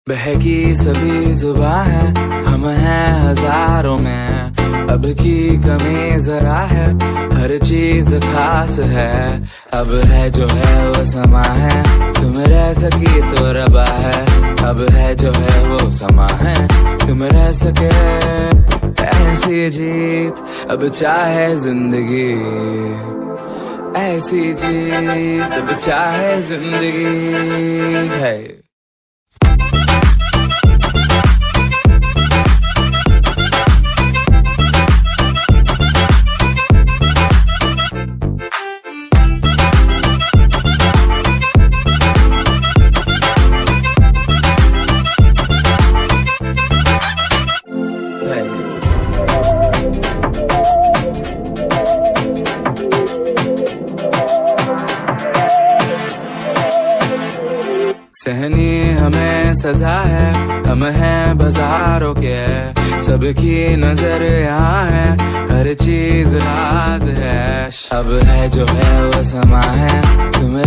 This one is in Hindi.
बहकी सभी जुबां है, हम हैं हजारों में। अब की कमी जरा है, हर चीज खास है। अब है जो है वो समा है, तुम रह सकी तो रबा है। अब है जो है वो समा है, तुम रह सके ऐसी जीत। अब चाहे जिंदगी ऐसी जीत, अब चाहे जिंदगी है। सहनी हमें सजा है, हम हैं बाजारों के। सबकी नजर यहाँ है, हर चीज राज है। अब है जो है वो समा है, तुम